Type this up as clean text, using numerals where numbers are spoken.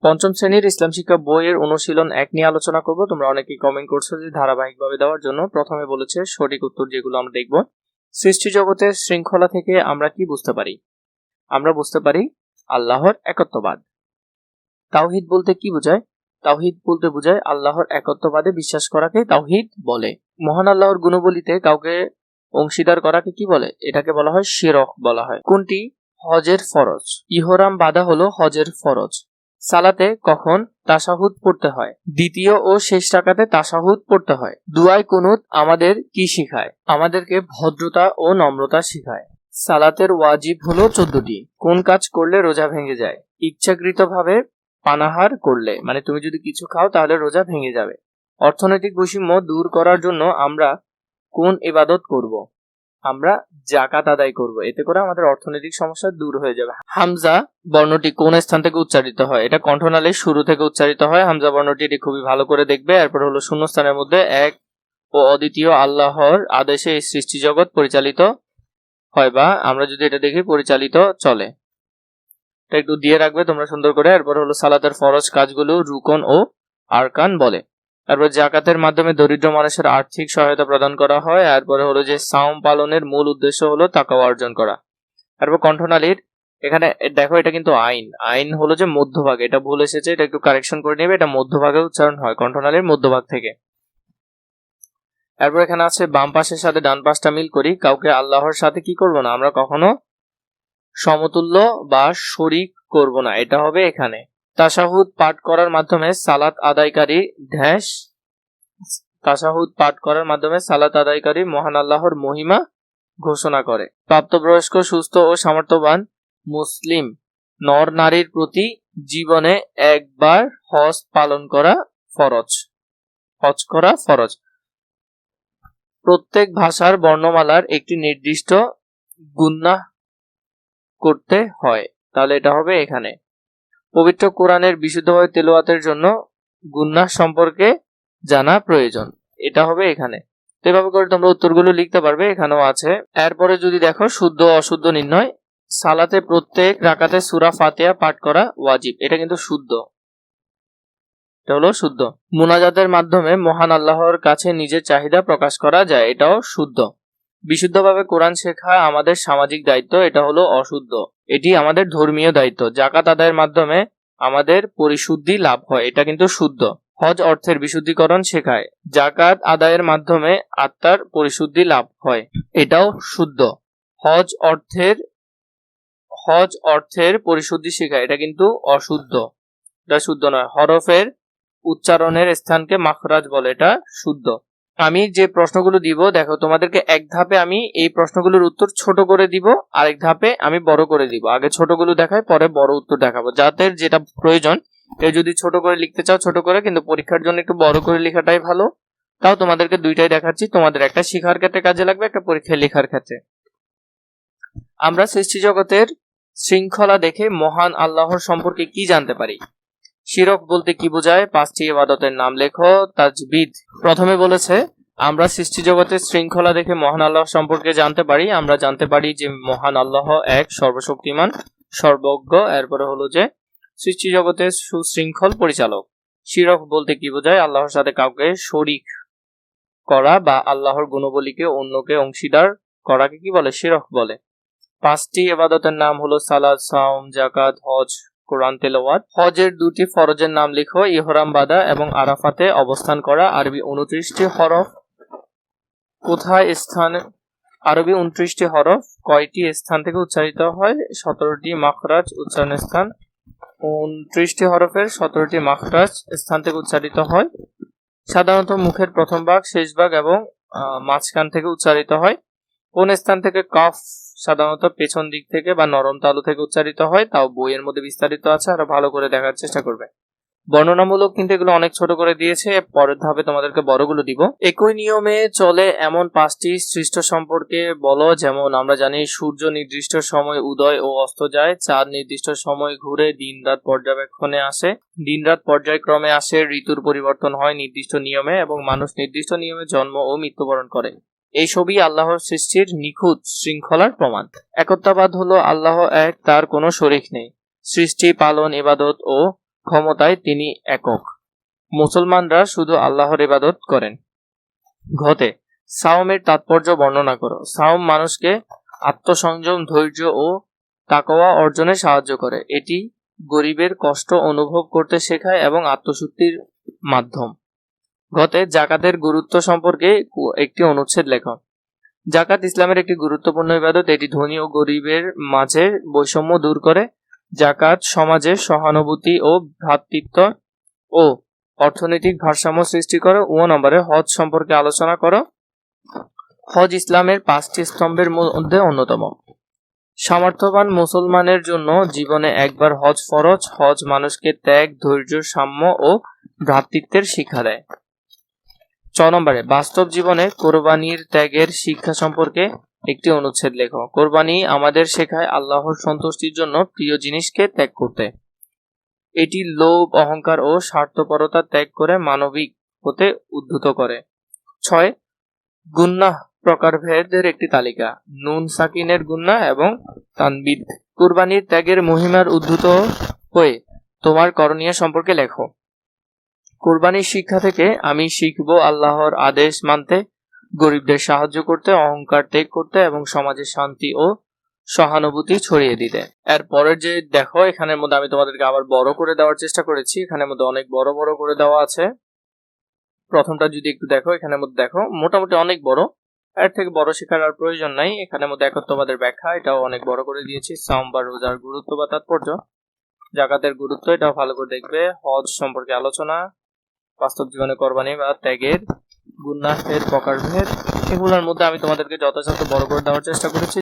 পঞ্চম শ্রেণীর ইসলাম শিক্ষা বইয়ের অনুশীলন 1 নিয়ে আলোচনা করব। তোমরা অনেকেই কমেন্ট করছো যে ধারাবাহিকভাবে দেওয়ার জন্য। প্রথমে বলেছে সঠিক উত্তর যেগুলো আমরা দেখব। সৃষ্টি জগতের শৃঙ্খলা থেকে আমরা কি বুঝতে পারি? আমরা বুঝতে পারি আল্লাহর একত্ববাদ। তাওহীদ বলতে কি বোঝায়? তাওহীদ বলতে বোঝায় আল্লাহর একত্ববাদে বিশ্বাস করাকে তাওহীদ বলে। মহান আল্লাহর গুণবলিতে কাউকে অংশীদার করাকে কি বলে? এটাকে বলা হয় শিরক বলা হয়। কোনটি হজের ফরজ? ইহরাম বাঁধা হলো হজের ফরজ। সালাতে কখন তাশাহুদ পড়তে হয়? দ্বিতীয় ও শেষ রাকাতে তাশাহুদ পড়তে হয়। দুআয়ে কুনুত আমাদের কি শিখায়? আমাদেরকে ভদ্রতা ও নম্রতা শিখায়। সালাতের ওয়াজিব হলো 14টি। কোন কাজ করলে রোজা ভেঙে যায়? ইচ্ছাকৃতভাবে পানাহার করলে, মানে তুমি যদি কিছু খাও তাহলে রোজা ভেঙে যাবে। অর্থনৈতিক বৈষম্য দূর করার জন্য আমরা কোন ইবাদত করব? আমরা যাকাত আদায় করব। এতে করে আমাদের অর্থনৈতিক সমস্যা দূর হয়ে যাবে। হামজা বর্ণটি কোন স্থান থেকে উচ্চারিত হয়? এটা কণ্ঠনালীর শুরু থেকে উচ্চারিত হয়। হামজা বর্ণটি এটি খুবই ভালো করে দেখবে। এরপর হলো শূন্যস্থানের মধ্যে এক ও অদ্বিতীয় আল্লাহর আদেশে এই সৃষ্টি জগৎ পরিচালিত হয়, বা আমরা যদি এটা দেখি পরিচালিত চলে। এটা একটু দিয়ে রাখবে তোমরা সুন্দর করে। এরপর হলো সালাতের ফরজ কাজগুলো রুকন ও আরকান বলে। তারপর জাকাতের মাধ্যমে দরিদ্র মানুষের আর্থিক সহায়তা প্রদান করা হয়। এরপরে হলো যে সাওম পালনের মূল উদ্দেশ্য হলো তাকওয়া অর্জন করা। তারপর কণ্ঠনালীর এখানে দেখো, এটা কিন্তু আইন হলো যে মধ্যভাগে, এটা ভুল এসেছে, এটা একটু কারেকশন করে নেবে। এটা মধ্যভাগে উচ্চারণ হয়, কণ্ঠনালীর মধ্যভাগ থেকে। এরপর এখানে আছে বাম পাশের সাথে ডান পাশটা মিল করি। কাউকে আল্লাহর সাথে কি করব না? আমরা কখনো সমতুল্য বা শরীক করব না। এটা হবে এখানে। তাশাহুদ পাঠ করার মাধ্যমে সালাত আদায়কারী মহান আল্লাহর মহিমা ঘোষণা করে। প্রাপ্তবয়স্ক সুস্থ ও সামর্থ্যবান মুসলিম নর নারীর প্রতি জীবনে একবার হজ করা ফরজ। প্রত্যেক ভাষার বর্ণমালার একটি নির্দিষ্ট গুন্নাহ করতে হয়। তাহলে এটা হবে এখানে। পবিত্র কোরআনের বিশুদ্ধভাবে তেলাওয়াতের জন্য গুন্নাহ সম্পর্কে জানা প্রয়োজন। এটা হবে এখানে। তো এভাবে করে তোমরা উত্তরগুলো লিখতে পারবে, এখানেও আছে। এরপরে যদি দেখো শুদ্ধ অশুদ্ধ নির্ণয়। সালাতে প্রত্যেক রাকাতে সূরা ফাতিহা পাঠ করা ওয়াজিব। এটা কিন্তু শুদ্ধ, এটা হলো শুদ্ধ। মুনাজাতের মাধ্যমে মহান আল্লাহর কাছে নিজের চাহিদা প্রকাশ করা যায়। এটাও শুদ্ধ। বিশুদ্ধভাবে কোরআন শেখা আমাদের সামাজিক দায়িত্ব। এটা হলো অশুদ্ধ, এটি আমাদের ধর্মীয় দায়িত্ব। জাকাত আদায়ের মাধ্যমে আমাদের পরিশুদ্ধি লাভ হয়। এটা কিন্তু শুদ্ধ। হজ অর্থের বিশুদ্ধীকরণ শেখায়। জাকাত আদায়ের মাধ্যমে আত্মার পরিশুদ্ধি লাভ হয়। এটাও শুদ্ধ। হজ অর্থের পরিশুদ্ধি শেখায়। এটা কিন্তু অশুদ্ধ, এটা শুদ্ধ নয়। হরফের উচ্চারণের স্থানকে মাখরাজ বলে। এটা শুদ্ধ। আমি যে প্রশ্নগুলো দিব, দেখো তোমাদেরকে এক ধাপে আমি এই প্রশ্নগুলোর উত্তর ছোট করে দিব, আরেক ধাপে আমি বড় করে দিব। আগে ছোটগুলো দেখাই, পরে বড় উত্তর দেখাবো। যাদের যেটা প্রয়োজন, কেউ যদি ছোট করে লিখতে চাও ছোট করে, কিন্তু পরীক্ষার জন্য একটু বড় করে লেখাটাই ভালো। তাও তোমাদেরকে দুইটাই দেখাচ্ছি, তোমাদের একটা শিখার ক্ষেত্রে কাজে লাগবে, একটা পরীক্ষায় লেখার ক্ষেত্রে। আমরা সৃষ্টি জগতের শৃঙ্খলা দেখে মহান আল্লাহর সম্পর্কে কি জানতে পারি? শিরক বলতে কি বোঝায়? 5টি ইবাদতের নাম লেখো। তাজবিদ। প্রথমে বলেছে আমরা সৃষ্টি জগতের শৃঙ্খলা দেখে মহান আল্লাহ সম্পর্কে জানতে পারি। আমরা জানতে পারি যে মহান আল্লাহ এক, সর্বশক্তিমান, সর্বজ্ঞ। এরপরে হলো যে সৃষ্টি জগতের সুশৃঙ্খল পরিচালক। শিরক বলতে কি বোঝায়? আল্লাহর সাথে কাউকে শরীক করা বা আল্লাহর গুণবলীকে অন্যকে অংশীদার করাকে কি বলে? শিরক বলে। 5টি ইবাদতের নাম হলো সালাত, সাওম, জাকাত, হজ, কোরআন তেলাওয়াত। হজের 2টি ফরজের নাম লিখো। ইহরাম বাঁধা এবং আরাফাতে অবস্থান করা। আরবি 29টি হরফ কোথায় স্থানে? আরবি 29টি হরফ কয়টি স্থান থেকে উচ্চারিত হয়? 17টি মাখরাজ উচ্চারণ স্থান। 29টি হরফের 17টি মাখরাজ স্থান থেকে উচ্চারিত হয়। সাধারণত মুখের প্রথম ভাগ, শেষ ভাগ এবং মাঝখান থেকে উচ্চারিত হয়। কোন স্থান থেকে কাফ সাধারণত পেছন দিক থেকে বা নরম তালু থেকে উচ্চারিত হয়? তাও বইয়ের মধ্যে বিস্তারিত আছে, আরো ভালো করে দেখার চেষ্টা করবে। বর্ণনামূলক কিন্তু এগুলো অনেক ছোট করে দিয়েছে, পরের ধাপে তোমাদেরকে বড়গুলো দিব। একই নিয়মে চলে এমন 5টি সৃষ্ট সম্পর্কে বলো। যেমন আমরা জানি সূর্য নির্দিষ্ট সময় উদয় ও অস্ত যায়, চাঁদ নির্দিষ্ট সময় ঘুরে, দিন রাত পর্যায়ক্রমে আসে, ঋতুর পরিবর্তন হয় নির্দিষ্ট নিয়মে, এবং মানুষ নির্দিষ্ট নিয়মে জন্ম ও মৃত্যুবরণ করে। এই সবই আল্লাহর সৃষ্টির নিখুঁত শৃঙ্খলার প্রমাণ। একত্ববাদ হলো আল্লাহ এক, তার কোনো শরীক নেই। সৃষ্টি, পালন, ইবাদত ও ক্ষমতায় তিনি একক। মুসলমানরা শুধু আল্লাহর ইবাদত করেন। ঘতে সাওমের তাৎপর্য বর্ণনা করো। সাওম মানুষকে আত্মসংযম, ধৈর্য ও তাকওয়া অর্জনে সাহায্য করে। এটি গরিবের কষ্ট অনুভব করতে শেখায় এবং আত্মশুদ্ধির মাধ্যম। ঘতে জাকাতের গুরুত্ব সম্পর্কে একটি অনুচ্ছেদ লেখো। জাকাত ইসলামের একটি গুরুত্বপূর্ণ ইবাদত। এটি ধনী ও গরিবের মাঝে বৈষম্য দূর করে। জাকাত সমাজে সহানুভূতি ও ভ্রাতৃত্ব ও অর্থনৈতিক ভারসাম্য সৃষ্টি করে। 9 হজ সম্পর্কে আলোচনা করো। হজ ইসলামের 5টি স্তম্ভের মধ্যে অন্যতম। সামর্থ্যবান মুসলমানের জন্য জীবনে একবার হজ ফরজ। হজ মানুষকে ত্যাগ, ধৈর্য, সাম্য ও ভ্রাতৃত্বের শিক্ষা দেয়। 6 বাস্তব জীবনে কোরবানির ত্যাগের শিক্ষা সম্পর্কে একটি অনুচ্ছেদ লেখো। কোরবানি আমাদের শেখায় আল্লাহর সন্তুষ্টির জন্য প্রিয় জিনিসকে ত্যাগ করতে। এটি লোভ, অহংকার ও স্বার্থপরতা ত্যাগ করে মানবিক হতে উদ্বুদ্ধ করে। 6 গুনাহ প্রকারভেদের একটি তালিকা। নুন সাকিনের গুনাহ এবং তানবিদ। কুরবানির ত্যাগের মহিমার উদ্ধৃত হয়ে তোমার করণীয় সম্পর্কে লেখো। কুরবানির শিক্ষা থেকে আমি শিখব আল্লাহর আদেশ মানতে, গরিবদের সাহায্য করতে, অহংকার ত্যাগ করতে এবং সমাজে শান্তি ও সহানুভূতি ছড়িয়ে দিতে। এর পরের যে দেখো, এখানের মধ্যে আমি তোমাদেরকে আবার বড় করে দেওয়ার চেষ্টা করেছি। এখানের মধ্যে অনেক বড় বড় করে দেওয়া আছে। প্রথমটা যদি একটু দেখো, এখানের মধ্যে দেখো মোটামুটি অনেক বড়। এর থেকে বড় শেখার আর প্রয়োজন নাই। এখানের মধ্যে একত্ববাদের ব্যাখ্যা, এটাও অনেক বড় করে দিয়েছি। সাওম বা রোজার গুরুত্ব বা তাৎপর্য, জাকাতের গুরুত্ব, এটাও ভালো করে দেখবে। হজ সম্পর্কে আলোচনা, বাস্তব জীবনে কোরবানি বা ত্যাগের, গুনাহের প্রকারভেদ, এগুলোর মধ্যে আমি তোমাদেরকে যথাযথ বড় করে দেওয়ার চেষ্টা করেছি।